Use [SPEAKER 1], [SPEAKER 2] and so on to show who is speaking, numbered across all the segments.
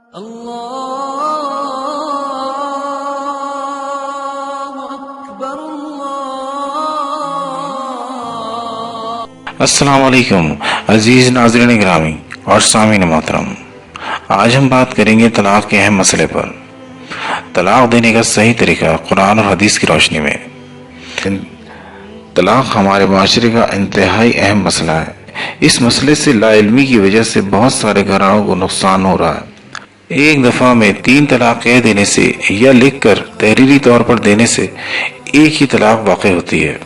[SPEAKER 1] السلام علیکم عزیز ناظرین گرامی اور سامعین محترم، آج ہم بات کریں گے طلاق کے اہم مسئلے پر، طلاق دینے کا صحیح طریقہ قرآن اور حدیث کی روشنی میں۔ طلاق ہمارے معاشرے کا انتہائی اہم مسئلہ ہے۔ اس مسئلے سے لا علمی کی وجہ سے بہت سارے گھرانوں کو نقصان ہو رہا ہے۔ ایک دفعہ میں 3 طلاق کہہ دینے سے یا لکھ کر تحریری طور پر دینے سے ایک ہی طلاق واقع ہوتی ہے،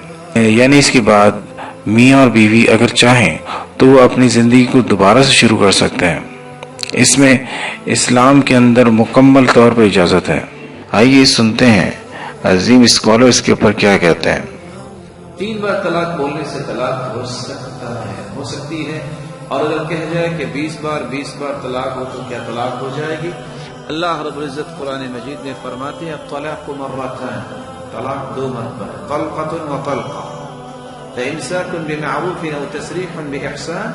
[SPEAKER 1] یعنی اس کے بعد میاں اور بیوی اگر چاہیں تو وہ اپنی زندگی کو دوبارہ سے شروع کر سکتے ہیں۔ اس میں اسلام کے اندر مکمل طور پر اجازت ہے۔ آئیے سنتے ہیں عظیم اسکالر اس کے اوپر کیا کہتے ہیں۔
[SPEAKER 2] 3 بار طلاق بولنے سے طلاق ہو سکتی ہے، اور اگر کہہ جائے کہ 20 بار طلاق ہو تو کیا طلاق ہو جائے گی؟ اللہ رب العزت قرآن مجید میں فرماتے ہیں الطلاق مرتان، طلاق 2 مرتبہ، طلقۃ و طلقہ، فإمساک بمعروف او تسریح بإحسان،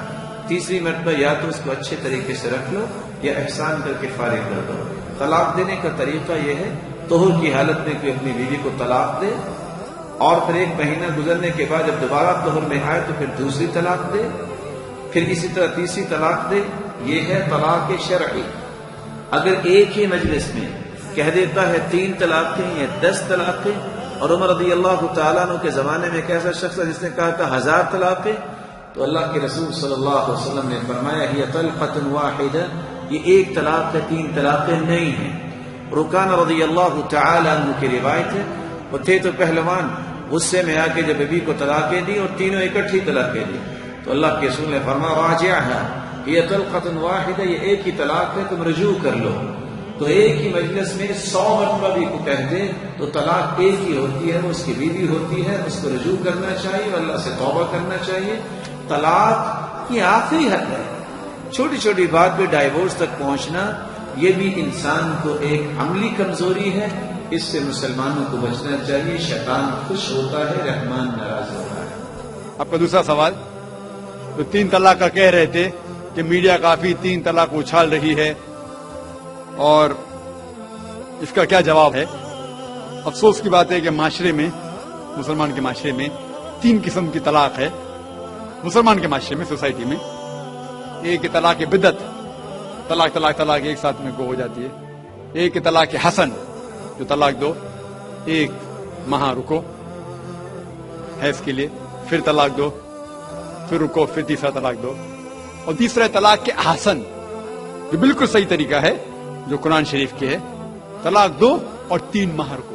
[SPEAKER 2] تیسری مرتبہ یا تو اس کو اچھے طریقے سے رکھ لو یا احسان کر کے فارغ کر دو۔ طلاق دینے کا طریقہ یہ ہے، طہر کی حالت میں کوئی اپنی بیوی کو طلاق دے، اور پھر 1 مہینہ گزرنے کے بعد جب دوبارہ طہر میں آئے تو پھر دوسری طلاق دے، پھر اسی طرح تیسری طلاق دے۔ یہ ہے طلاق شرعی۔ اگر ایک ہی مجلس میں کہہ دیتا ہے 3 طلاقیں یا 10 طلاقیں، اور عمر رضی اللہ تعالیٰ عنہ کے زمانے میں ایک ایسا شخص ہے جس نے کہا تھا 1000 طلاقیں، تو اللہ کے رسول صلی اللہ علیہ وسلم نے فرمایا ہی طلقۃ واحدہ، یہ 1 طلاق ہے، 3 طلاقیں نہیں ہیں۔ رکان رضی اللہ تعالیٰ عنہ کی روایت ہے، وہ تھے تو پہلوان، غصے میں آ کے جب بیوی کو طلاقیں دی اور تینوں اکٹھی طلاقیں دی، تو اللہ کے رسول نے فرمایا راجعھا، یہ طلقۃ واحدہ، یہ 1 ہی طلاق ہے، تم رجوع کر لو۔ تو ایک ہی مجلس میں 100 مرتبہ بھی کو کہہ دے تو طلاق ایک ہی ہوتی ہے، وہ اس کی بیوی ہوتی ہے، اس کو رجوع کرنا چاہیے اور اللہ سے توبہ کرنا چاہیے۔ طلاق کی آخری حد ہے، چھوٹی چھوٹی بات پہ ڈائیورس تک پہنچنا، یہ بھی انسان کو ایک عملی کمزوری ہے، اس سے مسلمانوں کو بچنا چاہیے۔ شیطان خوش ہوتا ہے، رحمان ناراض ہوتا ہے۔
[SPEAKER 3] آپ کا دوسرا سوال، تو 3 طلاق کا کہہ رہے تھے کہ میڈیا کافی 3 طلاق اچھال رہی ہے، اور اس کا کیا جواب ہے؟ افسوس کی بات ہے کہ معاشرے میں، مسلمان کے معاشرے میں 3 قسم کی طلاق ہے۔ مسلمان کے معاشرے میں، سوسائٹی میں، ایک طلاق بدعت، طلاق ایک ساتھ میں ہو جاتی ہے۔ ایک طلاق حسن، جو طلاق دو 1 ماہ رکو حیض کے لیے، پھر طلاق دو، پھر رکو، پھر تیسرا طلاق دو۔ اور تیسرا طلاق کے حسن، جو بالکل صحیح طریقہ ہے، جو قرآن شریف کے ہے، طلاق دو اور 3 ماہ رکو۔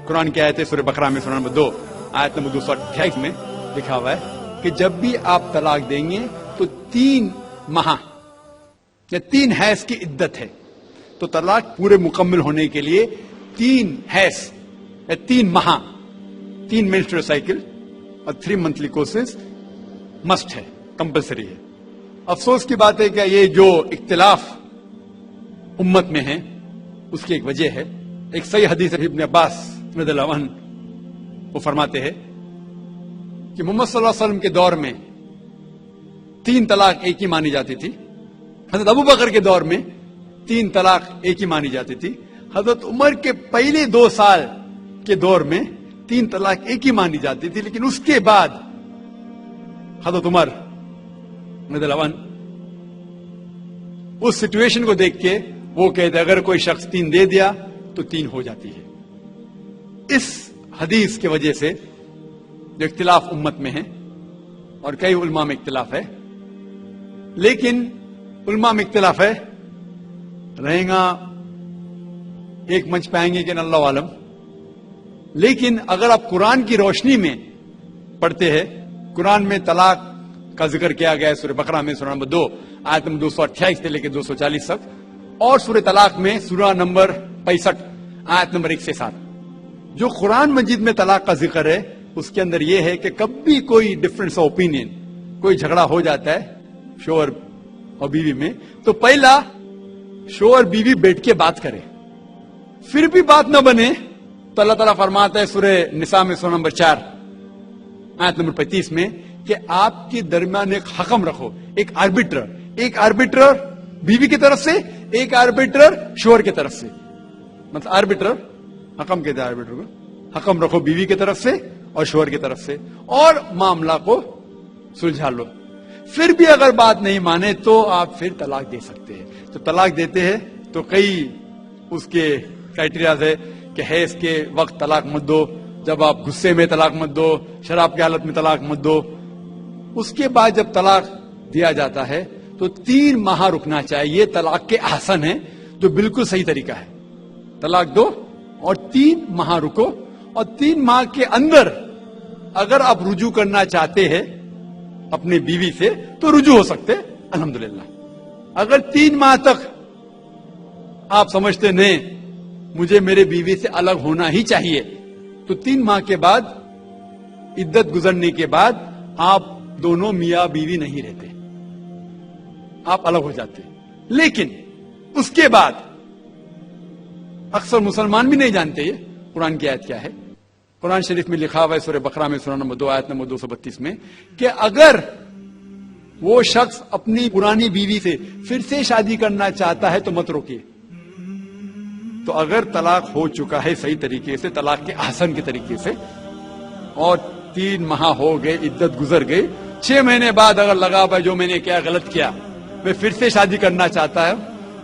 [SPEAKER 3] قرآن کی آیت ہے سورہ بقرہ میں، سورہ نمبر 2 آیت نمبر 228 میں لکھا ہوا ہے کہ جب بھی آپ طلاق دیں گے تو 3 ماہ یا 3 حیض کی عدت ہے، تو طلاق پورے مکمل ہونے کے لیے 3 حیض یا 3 ماہ، 3 منسٹرل سائیکل اور 3 منتھلی کورسز مسٹ ہے، کمپلسری ہے۔ افسوس کی بات ہے کہ یہ جو اختلاف امت میں ہے، اس کی ایک وجہ ہے، ایک صحیح حدیث ہے ابن عباس رضی اللہ عنہ، وہ فرماتے ہیں کہ محمد صلی اللہ علیہ وسلم کے دور میں 3 طلاق ایک ہی مانی جاتی تھی، حضرت ابو بکر کے دور میں 3 طلاق ایک ہی مانی جاتی تھی، حضرت عمر کے پہلے 2 سال کے دور میں 3 طلاق ایک ہی مانی جاتی تھی، لیکن اس کے بعد حضرت عمر رضی اللہ عنہ اس سچویشن کو دیکھ کے وہ کہتے اگر کوئی شخص 3 دے دیا تو 3 ہو جاتی ہے۔ اس حدیث کی وجہ سے جو اختلاف امت میں ہے، اور کئی علماء میں اختلاف ہے، لیکن علماء میں اختلاف ہے، رہیں گا ایک منچ پائیں گے کہ اللہ عالم، لیکن اگر آپ قرآن کی روشنی میں پڑھتے ہیں، قرآن میں طلاق کا ذکر کیا گیا ہے سورہ بقرہ میں، سورہ نمبر 2 آیت نمبر 228 سے لے کے 240 تک، اور سورہ طلاق میں سورہ نمبر 65 آیت نمبر 1 سے 7، جو قرآن مجید میں طلاق کا ذکر ہے، اس کے اندر یہ ہے کہ کبھی کوئی ڈفرنس آف اوپینین، کوئی جھگڑا ہو جاتا ہے شوہر اور بیوی میں، تو پہلا شوہر بیوی بیٹھ کے بات کرے، پھر بھی بات نہ بنے تو اللہ تعالیٰ فرماتا ہے سورہ نساء میں سورہ نمبر 4 آیت نمبر 35 میں کہ آپ کے درمیان ایک حکم رکھو، ایک آربیٹر बीवी की तरफ से, एक आर्बिट्रर शोहर की तरफ से। मतलब आर्बिट्रर, हकम कहते हैं आर्बिट्रर को, हकम रखो बीवी की तरफ से और शोहर की तरफ से, और मामला को सुलझा लो। फिर भी अगर बात नहीं माने तो आप फिर तलाक दे सकते हैं। तो तलाक देते हैं तो कई उसके क्राइटेरियाज है कि हैज के वक्त तलाक मत दो, जब आप गुस्से में तलाक मत दो, शराब की हालत में तलाक मत दो। उसके बाद जब तलाक दिया जाता है तो 3 माह रुकना चाहिए। तलाक के आसन है जो बिल्कुल सही तरीका है। तलाक दो और 3 माह रुको, और 3 माह के अंदर अगर आप रुजू करना चाहते हैं अपनी बीवी से तो रुजू हो सकते, अल्हम्दुलिल्लाह। अगर 3 माह तक आप समझते नहीं मुझे मेरे बीवी से अलग होना ही चाहिए, तो 3 माह के बाद, इद्दत गुजरने के बाद आप दोनों मियां बीवी नहीं रहते, आप अलग हो जाते। लेकिन उसके बाद अक्सर मुसलमान भी नहीं जानते ये कुरान की आयत क्या है। कुरान शरीफ में लिखा हुआ है सूरह बकरा में सूरह नंबर 2 आयत नंबर 232 में कि अगर वो शख्स अपनी पुरानी बीवी से फिर से शादी करना चाहता है तो मत रोकिए। तो अगर तलाक हो चुका है सही तरीके से, तलाक के आसन के तरीके से, और 3 माह हो गए, इद्दत गुजर गई, 6 महीने बाद अगर लगा भाई जो मैंने क्या गलत किया, मैं फिर से शादी करना चाहता है,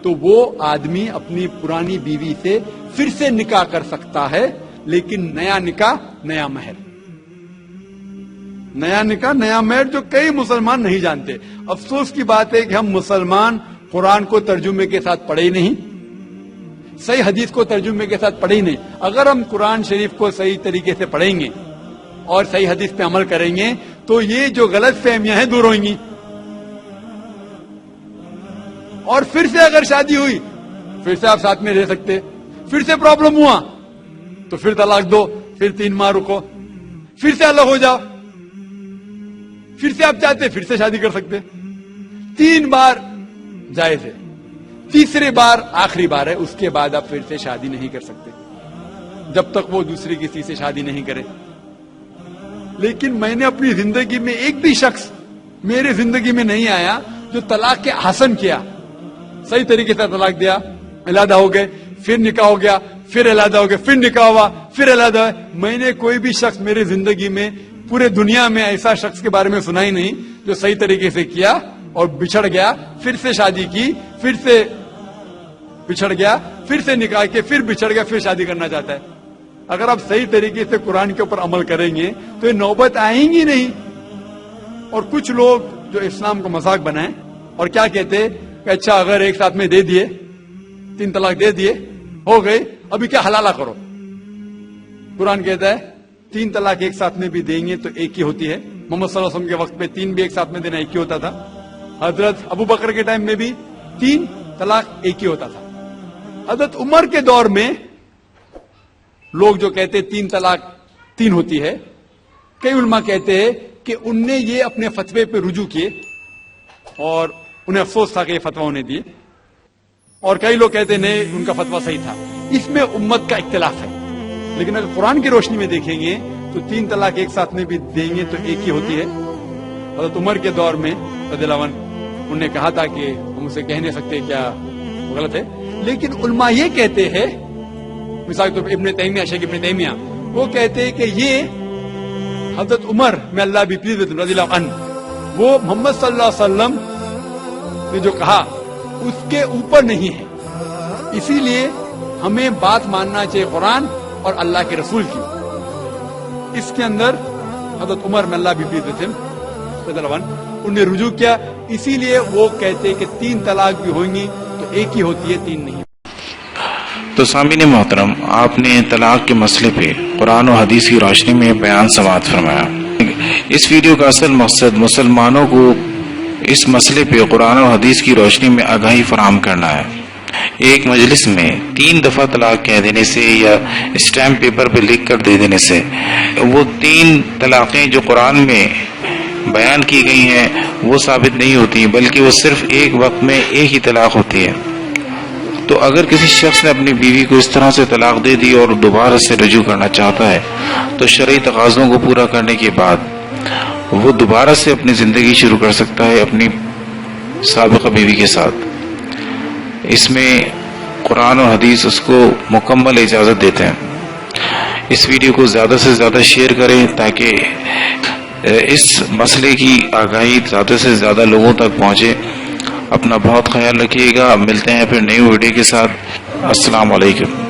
[SPEAKER 3] तो वो आदमी अपनी पुरानी बीवी से फिर से निकाह कर सकता है, लेकिन नया निकाह नया महर। नया निकाह नया महर जो कई मुसलमान नहीं जानते। अफसोस की बात है कि हम मुसलमान कुरान को तर्जुमे के साथ पढ़े ही नहीं, सही हदीस को तर्जुमे के साथ पढ़े ही नहीं। अगर हम कुरान शरीफ को सही तरीके से पढ़ेंगे और सही हदीस पे अमल करेंगे तो ये जो गलत फहमियां हैं दूर होंगी। और फिर से अगर शादी हुई, फिर से आप साथ में रह सकते, फिर से प्रॉब्लम हुआ तो फिर तलाक दो, फिर 3 माह रुको, फिर से अलग हो जाओ, फिर से आप चाहते फिर से शादी कर सकते। 3 बार जायज है, तीसरे बार आखिरी बार है, उसके बाद आप फिर से शादी नहीं कर सकते जब तक वो दूसरी किसी से शादी नहीं करे। लेकिन मैंने अपनी जिंदगी में एक भी शख्स मेरे जिंदगी में नहीं आया जो तलाक के आसन किया, सही तरीके से तलाक दिया, अलहदा हो गए, फिर निकाह हो गया, फिर अलहदा हो गया, फिर निकाह हुआ, फिर अलहदा। मैंने कोई भी शख्स मेरी जिंदगी में पूरे दुनिया में ऐसा शख्स के बारे में सुना ही नहीं जो सही तरीके से किया और बिछड़ गया, फिर से शादी की, फिर से बिछड़ गया, फिर से निकाह के, फिर बिछड़ गया, फिर शादी करना चाहता है। अगर आप सही तरीके से कुरान के ऊपर अमल करेंगे तो ये नौबत आएंगी नहीं। और कुछ लोग जो इस्लाम को मजाक बनाए और क्या कहते कि अच्छा अगर एक साथ में दे दिए, 3 तलाक दे दिए, हो गए, अभी क्या हलाला करो। कुरान कहता है 3 तलाक एक साथ में भी देंगे तो एक ही होती है। मोहम्मद सल्लल्लाहु अलैहि वसल्लम के वक्त पे 3 भी एक साथ में देना एक ही होता था। हजरत अबू बकर के टाइम में भी 3 तलाक एक ही होता था। हजरत उमर के दौर में लोग जो कहते 3 तलाक 3 होती है, कई उलमा कहते हैं कि उनने ये अपने फतवे पे रुजू किए और उन्हें अफसोस था कि ये फतवा उन्हें दिए, और कई लोग कहते नहीं उनका फतवा सही था। इसमें उम्मत का इख्तिलाफ है। लेकिन अगर कुरान की रोशनी में देखेंगे तो 3 तलाक एक साथ में भी देंगे तो एक ही होती है। हज़रत उमर के दौर में रज़ियल्लाहु अन्हु उन्होंने कहा था कि हम उसे कह नहीं सकते क्या वो गलत है। लेकिन उलमा ये कहते हैं, मिसाल के तौर पर इब्न तैमिया, शेख इब्न तैमिया, वो कहते हैं कि ये हज़रत उमर में अल्लाह भी प्लीज रज़ियल्लाहु अन्हु, वो मोहम्मद सल्लल्लाहु अलैहि वसल्लम ने जो कहा उसके ऊपर नहीं है। इसीलिए हमें बात मानना चाहिए कुरान और अल्लाह के रसूल की। इसके अंदर हज़रत उमर में अल्लाह भी प्लीज उन्हें रुजू किया, इसीलिए वो कहते हैं कि 3 तलाक भी होंगी तो एक ही होती है, 3 नहीं।
[SPEAKER 1] तो सामीन मोहतरम, आपने तलाक के मसले पे कुरान और हदीस की रोशनी में बयान समाअत फरमाया। इस वीडियो का असल मकसद मुसलमानों को इस मसले पे कुरान और हदीस की रोशनी में आगाही फराहम करना है। एक मजलिस में 3 दफा तलाक कह देने से या स्टैम्प पेपर पे लिख कर दे देने से वो 3 तलाक़ें जो कुरान में बयान की गई हैं वो साबित नहीं होती, बल्कि वो सिर्फ एक वक्त में एक ही तलाक होती है। तो अगर किसी शख्स ने अपनी बीवी को इस तरह से तलाक दे दी और दोबारा से रुजू करना चाहता है तो शरई तकाज़ों को पूरा करने के बाद वो दोबारा से अपनी जिंदगी शुरू कर सकता है अपनी साबिक़ा बीवी के साथ। اس میں قرآن اور حدیث اس کو مکمل اجازت دیتے ہیں۔ اس ویڈیو کو زیادہ سے زیادہ شیئر کریں تاکہ اس مسئلے کی آگاہی زیادہ سے زیادہ لوگوں تک پہنچے۔ اپنا بہت خیال رکھیے گا، ملتے ہیں پھر نئی ویڈیو کے ساتھ۔ السلام علیکم۔